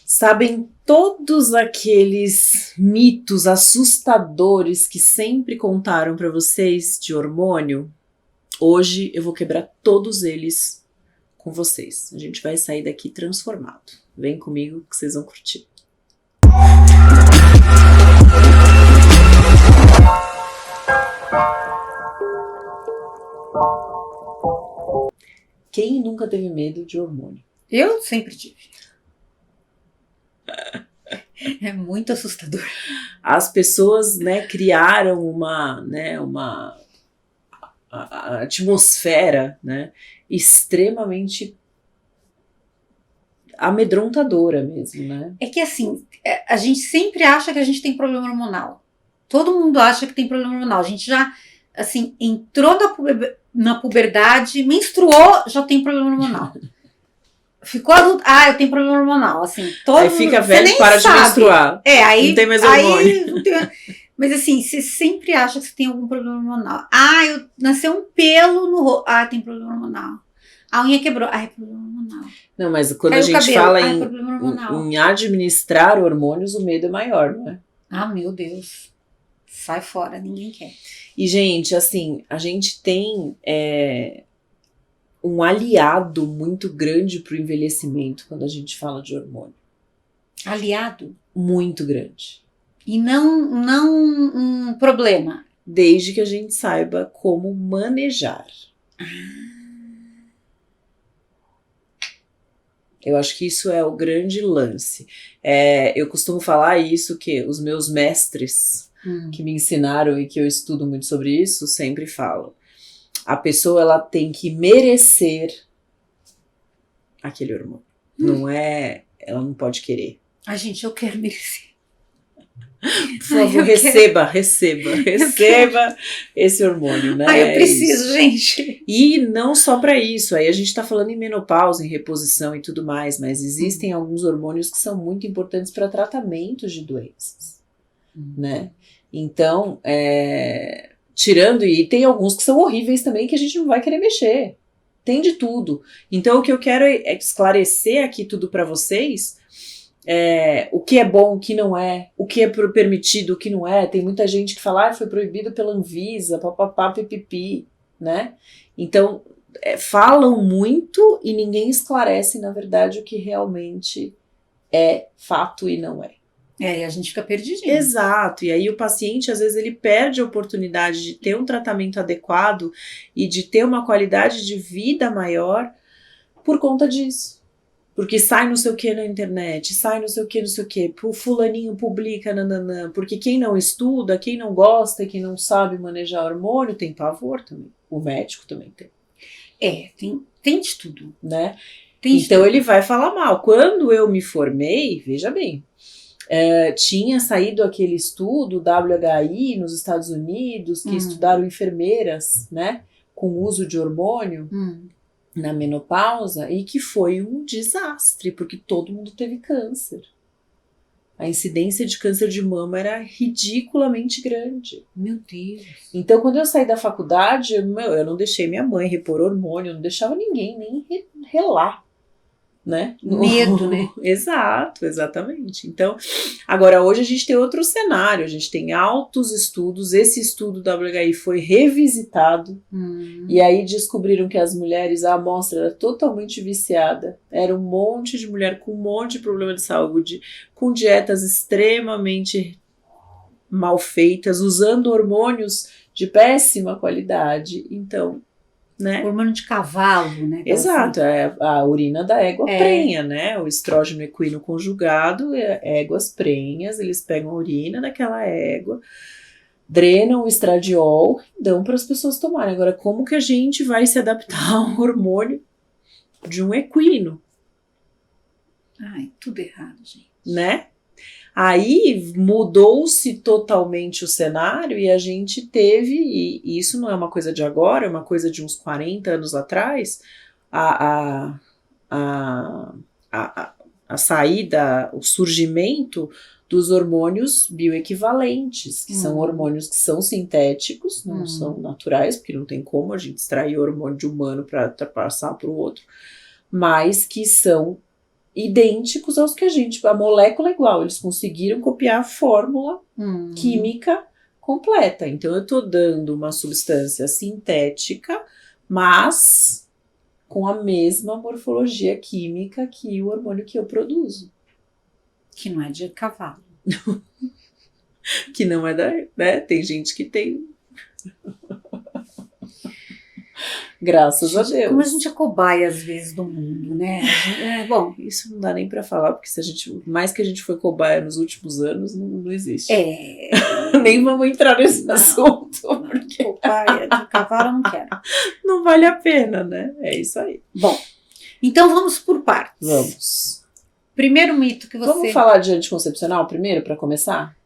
Sabem todos aqueles mitos assustadores que sempre contaram para vocês de hormônio? Hoje eu vou quebrar todos eles com vocês. A gente vai sair daqui transformado. Vem comigo que vocês vão curtir. Quem nunca teve medo de hormônio? Eu sempre tive. É muito assustador. As pessoas, criaram uma atmosfera, extremamente amedrontadora mesmo, né? É que assim, a gente sempre acha que a gente tem problema hormonal. Todo mundo acha que tem problema hormonal. A gente já, assim, entrou na puberdade, menstruou, já tem problema hormonal. Ficou adulto, eu tenho problema hormonal, assim. Aí fica velho e para de menstruar. Aí não tem mais hormônio. Mas assim, você sempre acha que você tem algum problema hormonal. Nasceu um pelo no rosto. Tem problema hormonal. A unha quebrou. É problema hormonal. Não, mas quando Caiu a gente cabelo. fala em administrar hormônios, o medo é maior, não é? Meu Deus. Sai fora, ninguém quer. E, gente, assim, a gente tem um aliado muito grande para o envelhecimento quando a gente fala de hormônio. Aliado? Muito grande. E não um problema. Desde que a gente saiba como manejar. Eu acho que isso é o grande lance. Eu costumo falar isso, que os meus mestres que me ensinaram e que eu estudo muito sobre isso, sempre falam. A pessoa, ela tem que merecer aquele hormônio. Ela não pode querer. Gente, eu quero merecer. Por favor, receba esse hormônio, né? Eu preciso, gente. E não só para isso, aí a gente tá falando em menopausa, em reposição e tudo mais, mas existem alguns hormônios que são muito importantes para tratamentos de doenças, né? Então, tirando, e tem alguns que são horríveis também que a gente não vai querer mexer. Tem de tudo. Então, o que eu quero é esclarecer aqui tudo para vocês. O que é bom, o que não é, o que é permitido, o que não é. Tem muita gente que fala, foi proibido pela Anvisa, papapá, pipipi, né? Então, falam muito e ninguém esclarece, na verdade, o que realmente é fato e não é. E a gente fica perdidinho. Exato, e aí o paciente, às vezes, ele perde a oportunidade de ter um tratamento adequado e de ter uma qualidade de vida maior por conta disso. Porque sai não sei o que na internet, sai não sei o que, o fulaninho publica, nananã, porque quem não estuda, quem não gosta, quem não sabe manejar hormônio, tem pavor também. O médico também tem. Tem de tudo. Né? Então ele vai falar mal. Quando eu me formei, veja bem, tinha saído aquele estudo, WHI, nos Estados Unidos, que estudaram enfermeiras, né, com uso de hormônio, na menopausa, e que foi um desastre, porque todo mundo teve câncer. A incidência de câncer de mama era ridiculamente grande. Meu Deus. Então, quando eu saí da faculdade, eu não deixei minha mãe repor hormônio, eu não deixava ninguém nem relar, né? Medo, né? Exato, exatamente. Então, agora hoje a gente tem outro cenário, a gente tem altos estudos, esse estudo do WHI foi revisitado, e aí descobriram que as mulheres, a amostra era totalmente viciada, era um monte de mulher com um monte de problema de saúde, com dietas extremamente mal feitas, usando hormônios de péssima qualidade, então... né? Hormônio de cavalo, né? Exato, a urina da égua prenha, né? O estrógeno equino conjugado, éguas prenhas, eles pegam a urina daquela égua, drenam o estradiol, dão para as pessoas tomarem. Agora, como que a gente vai se adaptar a um hormônio de um equino? Tudo errado, gente. Né? Aí mudou-se totalmente o cenário e a gente teve, e isso não é uma coisa de agora, é uma coisa de uns 40 anos atrás, a saída, o surgimento dos hormônios bioequivalentes, que são hormônios que são sintéticos, não são naturais, porque não tem como a gente extrair hormônio de humano para passar para o outro, mas que são idênticos aos que a molécula é igual, eles conseguiram copiar a fórmula química completa. Então eu estou dando uma substância sintética, mas com a mesma morfologia química que o hormônio que eu produzo. Que não é de cavalo. Que não é né? Tem gente que tem. Graças a Deus. Como a gente é cobaia às vezes do mundo, né? Bom, isso não dá nem pra falar, porque se a gente, mais que a gente foi cobaia nos últimos anos, não existe. Nem vamos entrar nesse assunto. Porque cobaia de cavalo eu não quero. Não vale a pena, né? É isso aí. Bom, então vamos por partes. Vamos. Primeiro mito que você... Vamos falar de anticoncepcional primeiro, pra começar?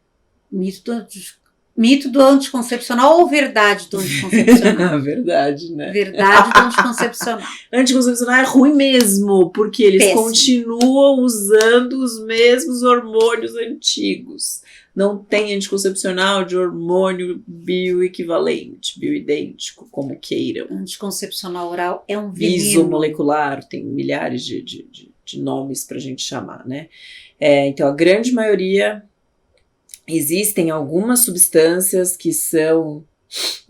Mito do anticoncepcional ou verdade do anticoncepcional? Verdade, né? Verdade do anticoncepcional. Anticoncepcional é ruim mesmo, porque eles continuam usando os mesmos hormônios antigos. Não tem anticoncepcional de hormônio bioequivalente, bioidêntico, como queiram. Anticoncepcional oral é um veneno. Isomolecular, tem milhares de nomes pra gente chamar, né? Então, a grande maioria... Existem algumas substâncias que são,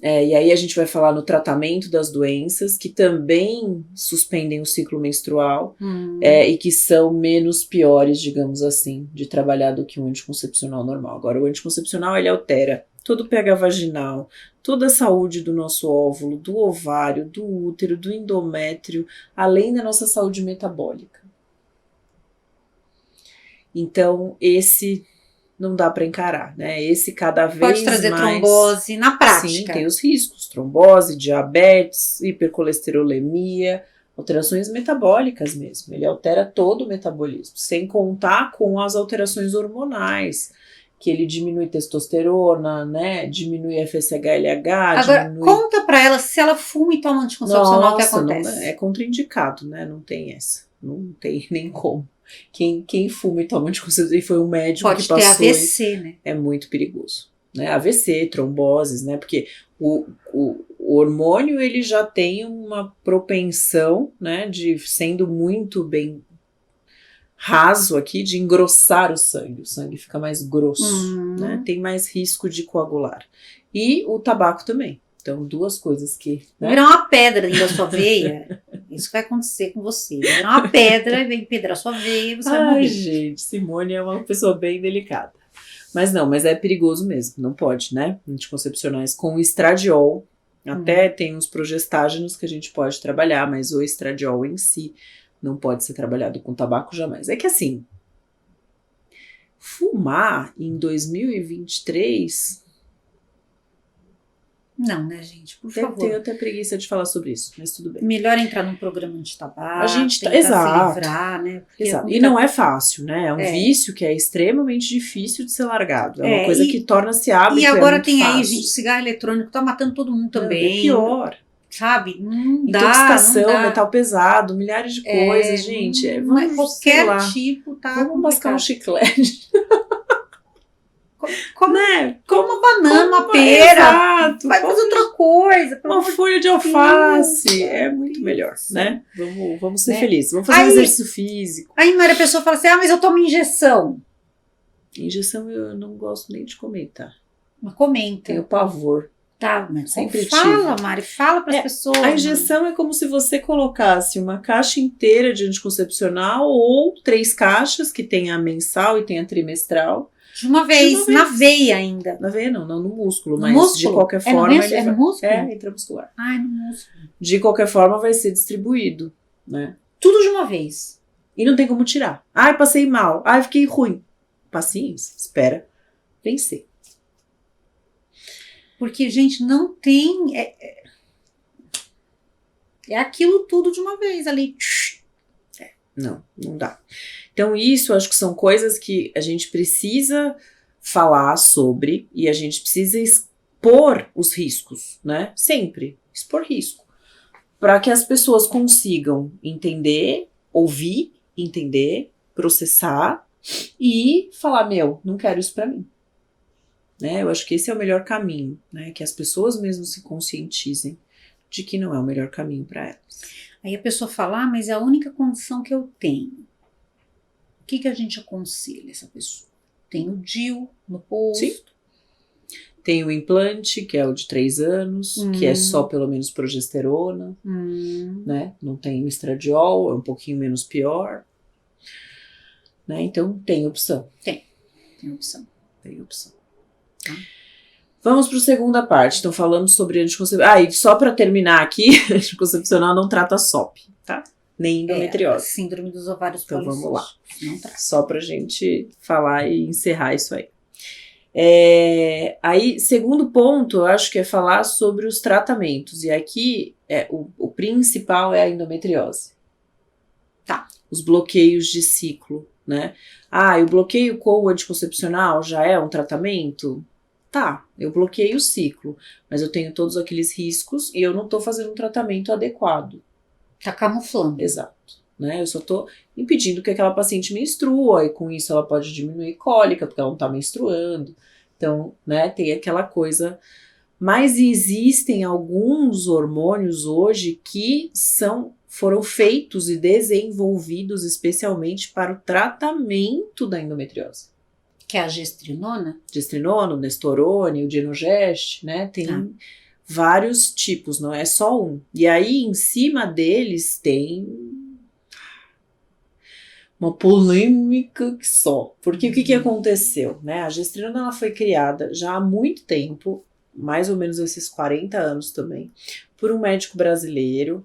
e aí a gente vai falar no tratamento das doenças, que também suspendem o ciclo menstrual e que são menos piores, digamos assim, de trabalhar do que o anticoncepcional normal. Agora, o anticoncepcional, ele altera todo o pH vaginal, toda a saúde do nosso óvulo, do ovário, do útero, do endométrio, além da nossa saúde metabólica. Então, esse... não dá para encarar, né? Esse cada vez mais... Pode trazer trombose na prática. Sim, tem os riscos. Trombose, diabetes, hipercolesterolemia, alterações metabólicas mesmo. Ele altera todo o metabolismo, sem contar com as alterações hormonais, que ele diminui testosterona, né? Diminui FSH-LH, Agora, conta pra ela se ela fuma e toma anticoncepcional, o que acontece? Não, é contraindicado, né? Não tem essa. Não tem nem como. Quem fuma e toma anticoncepcional e foi um médico pode que passou... Pode ter AVC, né? É muito perigoso. Né? AVC, tromboses, né? Porque o hormônio, ele já tem uma propensão, né? De, sendo muito bem raso aqui, de engrossar o sangue fica mais grosso, né? Tem mais risco de coagular. E o tabaco também. Então, duas coisas que... Né? Virar uma pedra dentro da sua veia, isso vai acontecer com você. Virar uma pedra e vai empedrar sua veia e você vai morrer. Gente, Simone é uma pessoa bem delicada. Mas é perigoso mesmo, não pode, né? Anticoncepcionais com estradiol, até tem uns progestágenos que a gente pode trabalhar, mas o estradiol em si não pode ser trabalhado com tabaco jamais. É que assim, fumar em 2023... Não, né, gente? Por favor. Tenho até preguiça de falar sobre isso, mas tudo bem. Melhor entrar num programa de tabaco, a gente tentar exato, se livrar, né? Exato. E não é fácil, né? É um vício que é extremamente difícil de ser largado. É uma coisa que torna-se hábito. E agora tem fácil. Aí, gente, cigarro eletrônico tá matando todo mundo também. É pior. Sabe? Não dá. Intoxicação, metal pesado, milhares de coisas, gente. Vamos, qualquer tipo, tá? Vamos mascar um chiclete. Como uma banana, uma pera. Exato. Vai fazer outra coisa. Uma folha de alface. É muito melhor, né? Vamos ser felizes. Vamos fazer um exercício físico. Aí a pessoa fala assim, mas eu tomo injeção. Injeção eu não gosto nem de comentar. Mas comenta. Tenho pavor. Tá, mas sempre fala, Mari, fala para as pessoas. A injeção é como se você colocasse uma caixa inteira de anticoncepcional ou 3 caixas, que tem a mensal e tem a trimestral. De uma vez, na veia ainda. Na veia não no músculo, mas de qualquer forma... É no músculo? É intramuscular. Ah, é no músculo. De qualquer forma vai ser distribuído, né? Tudo de uma vez. E não tem como tirar. Ai, passei mal. Ai, fiquei ruim. Paciência, espera vencer. Porque, gente, não tem... É aquilo tudo de uma vez ali. Não dá. Então isso, acho que são coisas que a gente precisa falar sobre e a gente precisa expor os riscos, né? Sempre expor risco. Para que as pessoas consigam entender, ouvir, entender, processar e falar, não quero isso para mim. Né? Eu acho que esse é o melhor caminho, né? Que as pessoas mesmo se conscientizem de que não é o melhor caminho para elas. Aí a pessoa fala, mas é a única condição que eu tenho. que a gente aconselha essa pessoa? Tem o DIU no posto. Sim. Tem o implante, que é o de 3 anos, que é só pelo menos progesterona, né? Não tem o estradiol, é um pouquinho menos pior. Né? Então, tem opção. Tem opção. Tem opção. Vamos para a segunda parte. Então, falamos sobre anticoncepcional. E só para terminar aqui, anticoncepcional não trata SOP, tá? Nem endometriose. Síndrome dos ovários então, policísticos. Vamos lá. Não trata. Só pra gente falar e encerrar isso aí. Aí, segundo ponto, eu acho que é falar sobre os tratamentos. E aqui, o principal é a endometriose. Tá. Os bloqueios de ciclo, né? E o bloqueio com o anticoncepcional já é um tratamento? Tá, eu bloqueio o ciclo, mas eu tenho todos aqueles riscos e eu não tô fazendo um tratamento adequado. Tá camuflando. Exato. Né? Eu só tô impedindo que aquela paciente menstrua e com isso ela pode diminuir cólica porque ela não tá menstruando. Então, né, tem aquela coisa. Mas existem alguns hormônios hoje que foram feitos e desenvolvidos especialmente para o tratamento da endometriose. Que é a gestrinona? Gestrinona, o Nestorone, o Dienogest, né? Tem vários tipos, não é só um. E aí, em cima deles, tem uma polêmica que só. Porque o que aconteceu? Né? A gestrinona ela foi criada já há muito tempo, mais ou menos esses 40 anos também, por um médico brasileiro.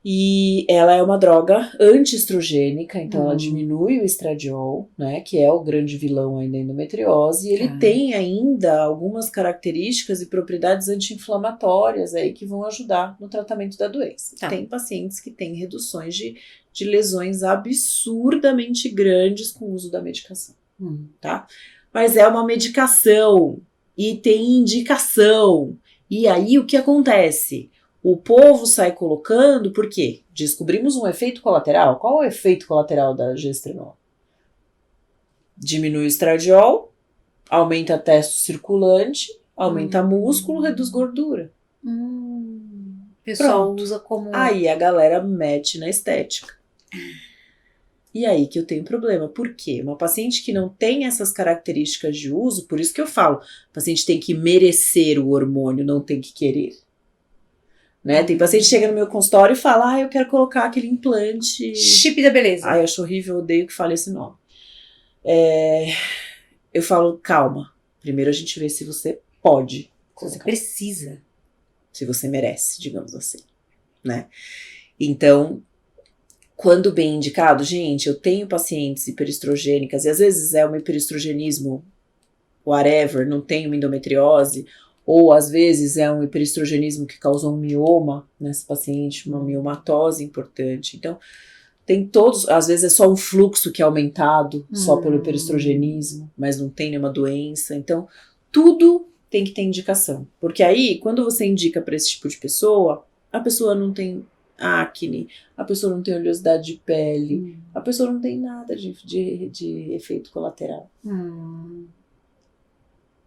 E ela é uma droga antiestrogênica, então ela diminui o estradiol, né, que é o grande vilão aí da endometriose, e ele tem ainda algumas características e propriedades anti-inflamatórias aí que vão ajudar no tratamento da doença. Tem pacientes que têm reduções de lesões absurdamente grandes com o uso da medicação, tá? Mas é uma medicação e tem indicação. E aí o que acontece? O povo sai colocando, por quê? Descobrimos um efeito colateral. Qual é o efeito colateral da gestrinona? Diminui o estradiol, aumenta a testo circulante, aumenta músculo, reduz gordura. O pessoal usa como... Aí a galera mete na estética. E aí que eu tenho problema. Por quê? Uma paciente que não tem essas características de uso, por isso que eu falo, o paciente tem que merecer o hormônio, não tem que querer. Né? Tem paciente que chega no meu consultório e fala, eu quero colocar aquele implante... Chip da beleza. Eu acho horrível, odeio que fale esse nome. Eu falo, calma. Primeiro a gente vê se você pode colocar. Você precisa. Se você merece, digamos assim. Né? Então, quando bem indicado, gente, eu tenho pacientes hiperestrogênicas, e às vezes é um hiperestrogenismo whatever, não tem uma endometriose, ou às vezes é um hiperestrogenismo que causou um mioma nessa paciente, uma miomatose importante. Então, tem todos, às vezes é só um fluxo que é aumentado só pelo hiperestrogenismo, mas não tem nenhuma doença. Então, tudo tem que ter indicação. Porque aí, quando você indica para esse tipo de pessoa, a pessoa não tem acne, a pessoa não tem oleosidade de pele, a pessoa não tem nada de efeito colateral.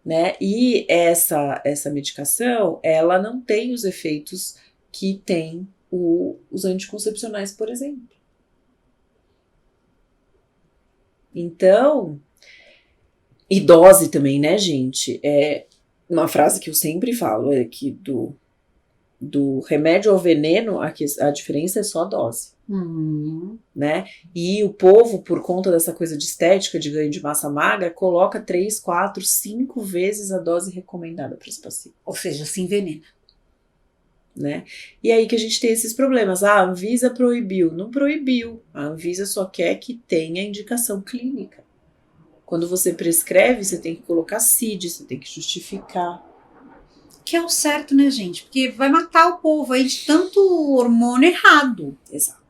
Né? E essa medicação, ela não tem os efeitos que tem os anticoncepcionais, por exemplo. Então, e dose também, né, gente? É uma frase que eu sempre falo, é que do remédio ao veneno, a diferença é só a dose. Né? E o povo, por conta dessa coisa de estética, de ganho de massa magra, coloca 3, 4, 5 vezes a dose recomendada para os pacientes. Ou seja, se envenena. Né? E aí que a gente tem esses problemas. A Anvisa proibiu. Não proibiu. A Anvisa só quer que tenha indicação clínica. Quando você prescreve, você tem que colocar CID, você tem que justificar. Que é o certo, né, gente? Porque vai matar o povo aí de tanto hormônio errado. Exato.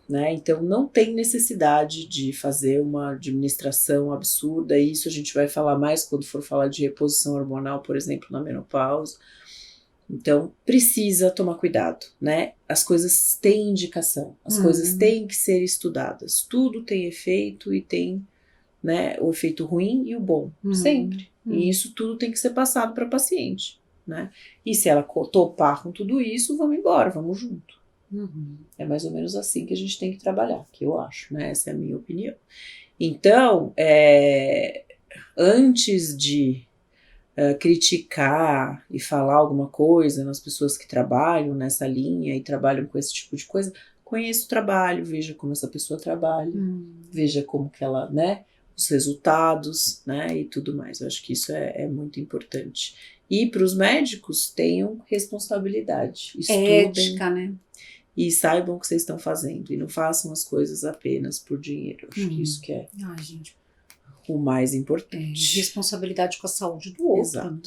Né? Então não tem necessidade de fazer uma administração absurda. Isso a gente vai falar mais quando for falar de reposição hormonal, por exemplo, na menopausa. Então precisa tomar cuidado, né? As coisas têm indicação, as coisas têm que ser estudadas. Tudo tem efeito e tem, né, o efeito ruim e o bom, sempre. E isso tudo tem que ser passado para a paciente. Né? E se ela topar com tudo isso, vamos embora, vamos junto. É mais ou menos assim que a gente tem que trabalhar, que eu acho, né? Essa é a minha opinião. Então, antes de criticar e falar alguma coisa nas pessoas que trabalham nessa linha e trabalham com esse tipo de coisa, conheça o trabalho, veja como essa pessoa trabalha, veja como que ela, né, os resultados, né, e tudo mais. Eu acho que isso é muito importante. E para os médicos, tenham responsabilidade, estudem, ética, né? E saibam o que vocês estão fazendo, e não façam as coisas apenas por dinheiro. Eu acho que isso que é gente, o mais importante. Responsabilidade com a saúde do outro. Exato. Né?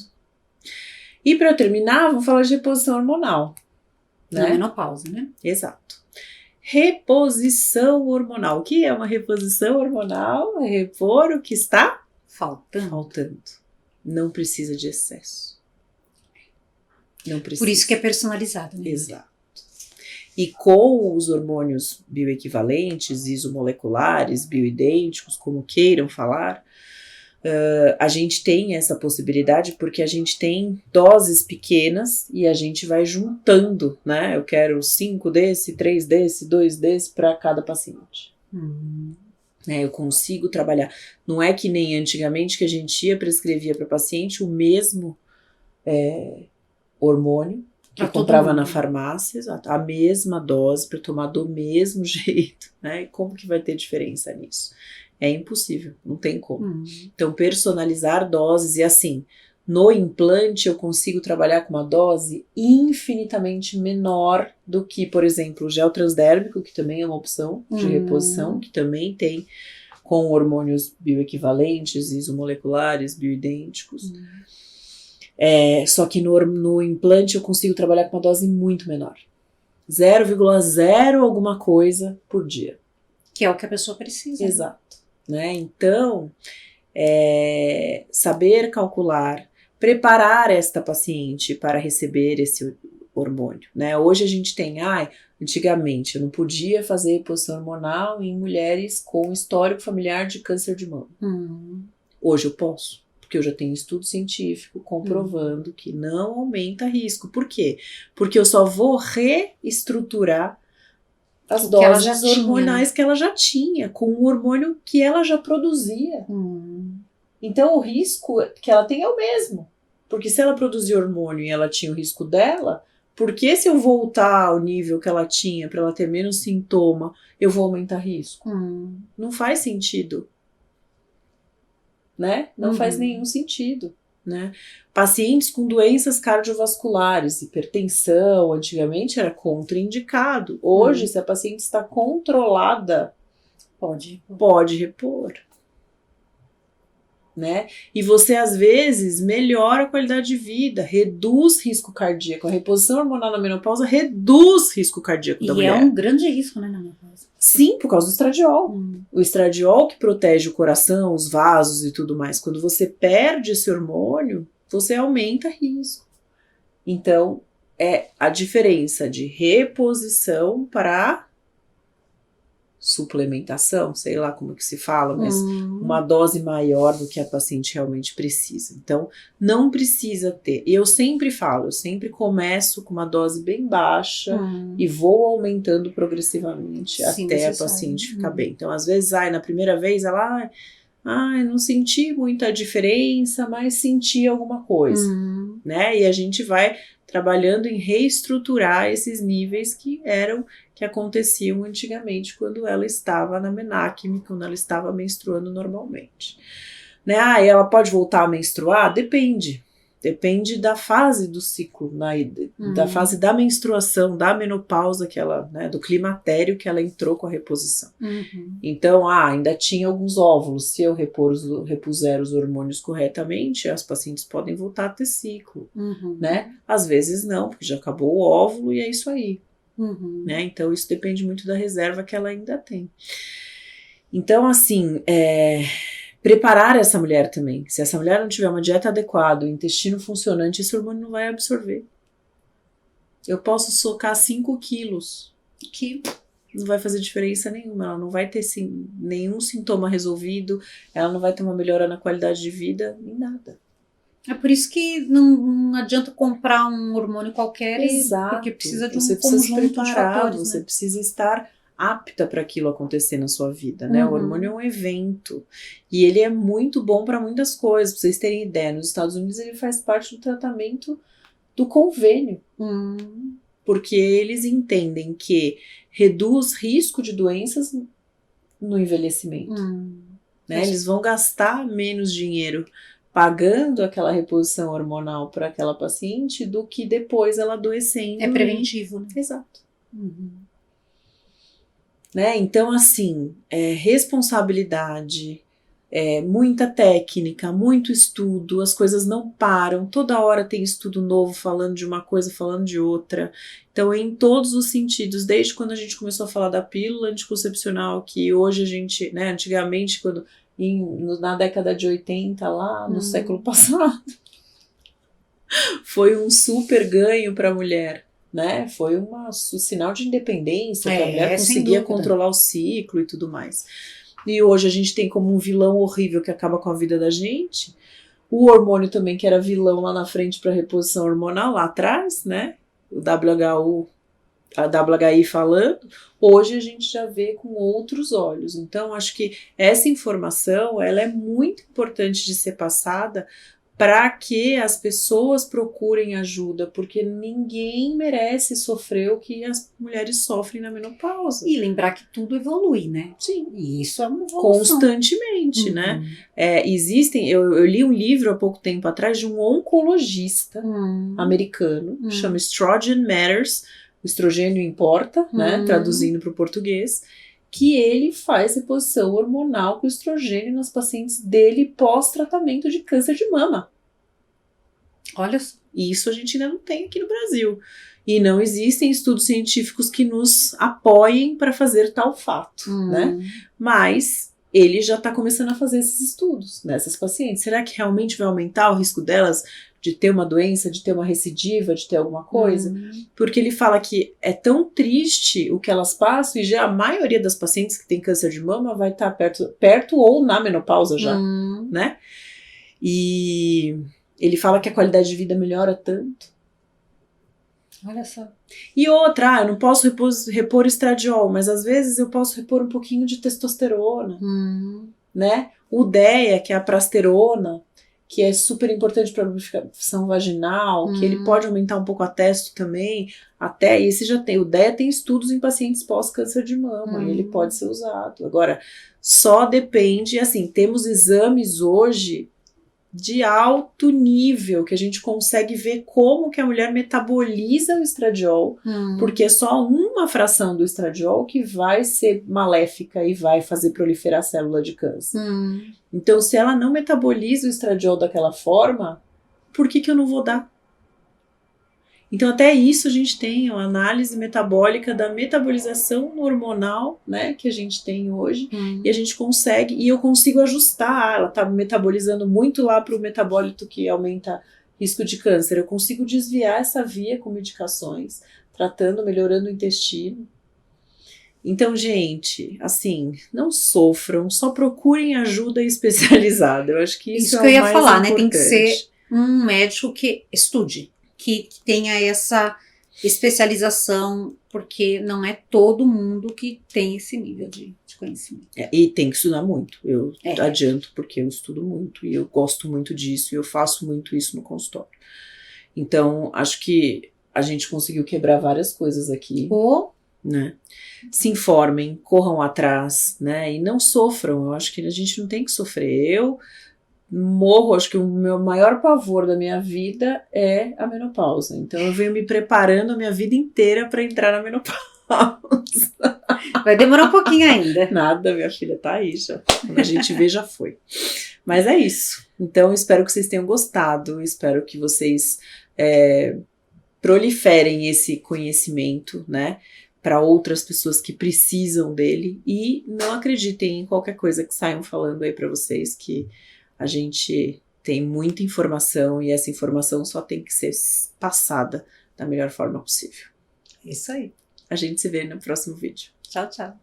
E para eu terminar, vamos falar de reposição hormonal. Na menopausa, né? Exato. Reposição hormonal. O que é uma reposição hormonal? É repor o que está faltando. Não precisa de excesso. Não precisa. Por isso que é personalizado, né? Exato. E com os hormônios bioequivalentes, isomoleculares, bioidênticos, como queiram falar, a gente tem essa possibilidade porque a gente tem doses pequenas e a gente vai juntando, né? Eu quero 5 desse, 3 desse, 2 desse para cada paciente. Eu consigo trabalhar. Não é que nem antigamente que a gente prescrevia para paciente o mesmo hormônio que comprava na farmácia, exato, a mesma dose para tomar do mesmo jeito, né? E como que vai ter diferença nisso? É impossível, não tem como. Então, personalizar doses e assim, no implante eu consigo trabalhar com uma dose infinitamente menor do que, por exemplo, o gel transdérmico, que também é uma opção de reposição, que também tem com hormônios bioequivalentes, isomoleculares, bioidênticos. Só que no implante eu consigo trabalhar com uma dose muito menor. 0,0 alguma coisa por dia. Que é o que a pessoa precisa. Exato. Né? Então, saber calcular, preparar esta paciente para receber esse hormônio. Né? Hoje a gente tem, antigamente eu não podia fazer reposição hormonal em mulheres com histórico familiar de câncer de mama. Hoje eu posso. Porque eu já tenho estudo científico comprovando que não aumenta risco. Por quê? Porque eu só vou reestruturar as doses hormonais que ela já tinha, com o hormônio que ela já produzia. Então o risco que ela tem é o mesmo. Porque se ela produzia hormônio e ela tinha o risco dela, por que se eu voltar ao nível que ela tinha para ela ter menos sintoma, eu vou aumentar risco? Não faz sentido. Né? Não faz nenhum sentido. Né? Pacientes com doenças cardiovasculares, hipertensão, antigamente era contraindicado. Hoje, se a paciente está controlada, pode repor. Né? E você, às vezes, melhora a qualidade de vida, reduz risco cardíaco. A reposição hormonal na menopausa reduz risco cardíaco da mulher. E é um grande risco, né, na menopausa? Sim, por causa do estradiol. O estradiol que protege o coração, os vasos e tudo mais. Quando você perde esse hormônio, você aumenta risco. Então, é a diferença de reposição para suplementação, sei lá como que se fala, mas uma dose maior do que a paciente realmente precisa. Então, não precisa ter. E eu sempre falo, eu sempre começo com uma dose bem baixa e vou aumentando progressivamente até a paciente ficar bem. Então, às vezes, na primeira vez, ela... não senti muita diferença, mas senti alguma coisa, né? E a gente vai trabalhando em reestruturar esses níveis que aconteciam antigamente quando ela estava na menacme, quando ela estava menstruando normalmente. Né? E ela pode voltar a menstruar? Depende. Depende da fase do ciclo, da fase da menstruação, da menopausa que ela, né, do climatério que ela entrou com a reposição. Então, ainda tinha alguns óvulos. Se eu repuser os hormônios corretamente, as pacientes podem voltar a ter ciclo. Né? Às vezes não, porque já acabou o óvulo e é isso aí. Né? Então, isso depende muito da reserva que ela ainda tem. Então, assim, preparar essa mulher também. Se essa mulher não tiver uma dieta adequada, o intestino funcionante, esse hormônio não vai absorver. Eu posso socar 5 quilos, que não vai fazer diferença nenhuma. Ela não vai ter nenhum sintoma resolvido, ela não vai ter uma melhora na qualidade de vida, nem nada. É por isso que não adianta comprar um hormônio qualquer, Exato. porque precisa de um você precisa se conjunto preparar, de fatores, você né? precisa estar apta para aquilo acontecer na sua vida, né? O hormônio é um evento e ele é muito bom para muitas coisas. Para vocês terem ideia, nos Estados Unidos ele faz parte do tratamento do convênio, porque eles entendem que reduz risco de doenças no envelhecimento, né? Eles vão gastar menos dinheiro pagando aquela reposição hormonal para aquela paciente do que depois ela adoecendo. É preventivo, né? Exato. Né? Então, assim, responsabilidade, muita técnica, muito estudo, as coisas não param, toda hora tem estudo novo falando de uma coisa, falando de outra. Então, em todos os sentidos, desde quando a gente começou a falar da pílula anticoncepcional, que hoje a gente, né, antigamente, na década de 80, lá no século passado, foi um super ganho para a mulher. Né? Foi um sinal de independência, que a mulher conseguia controlar o ciclo e tudo mais. E hoje a gente tem como um vilão horrível que acaba com a vida da gente, o hormônio também, que era vilão lá na frente para reposição hormonal, lá atrás, né? O WHO, a WHI falando, hoje a gente já vê com outros olhos. Então, acho que essa informação, ela é muito importante de ser passada para que as pessoas procurem ajuda, porque ninguém merece sofrer o que as mulheres sofrem na menopausa. E lembrar que tudo evolui, né? Sim. E isso é uma evolução. Constantemente, né? Eu li um livro há pouco tempo atrás de um oncologista americano, chama Estrogen Matters, o estrogênio importa, né? Traduzindo para o português, que ele faz reposição hormonal com estrogênio nas pacientes dele pós-tratamento de câncer de mama. Olha só. E isso a gente ainda não tem aqui no Brasil. E não existem estudos científicos que nos apoiem para fazer tal fato, né? Mas ele já está começando a fazer esses estudos nessas pacientes. Será que realmente vai aumentar o risco delas de ter uma doença, de ter uma recidiva, de ter alguma coisa? Porque ele fala que é tão triste o que elas passam e já a maioria das pacientes que tem câncer de mama vai estar perto ou na menopausa já, né? E ele fala que a qualidade de vida melhora tanto. Olha só. E outra, eu não posso repor estradiol, mas às vezes eu posso repor um pouquinho de testosterona, né? O DEA, que é a prasterona, que é super importante para a lubrificação vaginal, que ele pode aumentar um pouco a testo também, até esse já tem. O DEA tem estudos em pacientes pós-câncer de mama, e ele pode ser usado. Agora, só depende, assim, temos exames hoje de alto nível, que a gente consegue ver como que a mulher metaboliza o estradiol, porque é só uma fração do estradiol que vai ser maléfica e vai fazer proliferar a célula de câncer. Então, se ela não metaboliza o estradiol daquela forma, por que eu não vou dar? Então, até isso a gente tem uma análise metabólica da metabolização hormonal, né, que a gente tem hoje, e a gente consegue, e eu consigo ajustar, ela está metabolizando muito lá para o metabólito que aumenta risco de câncer, eu consigo desviar essa via com medicações, tratando, melhorando o intestino. Então, gente, assim, não sofram, só procurem ajuda especializada, eu acho que isso é o mais importante. Isso que eu ia falar, né, tem que ser um médico que estude, que tenha essa especialização, porque não é todo mundo que tem esse nível de conhecimento. E tem que estudar muito, eu adianto, porque eu estudo muito, e eu gosto muito disso, e eu faço muito isso no consultório. Então, acho que a gente conseguiu quebrar várias coisas aqui, né? Se informem, corram atrás, né? E não sofram, eu acho que a gente não tem que sofrer. Eu morro, acho que o meu maior pavor da minha vida é a menopausa. Então eu venho me preparando a minha vida inteira para entrar na menopausa. Vai demorar um pouquinho ainda. Nada, minha filha, tá aí já. Quando a gente vê, já foi. Mas é isso. Então espero que vocês tenham gostado, espero que vocês proliferem esse conhecimento, né, para outras pessoas que precisam dele, e não acreditem em qualquer coisa que saiam falando aí para vocês, que a gente tem muita informação e essa informação só tem que ser passada da melhor forma possível. Isso aí. A gente se vê no próximo vídeo. Tchau, tchau.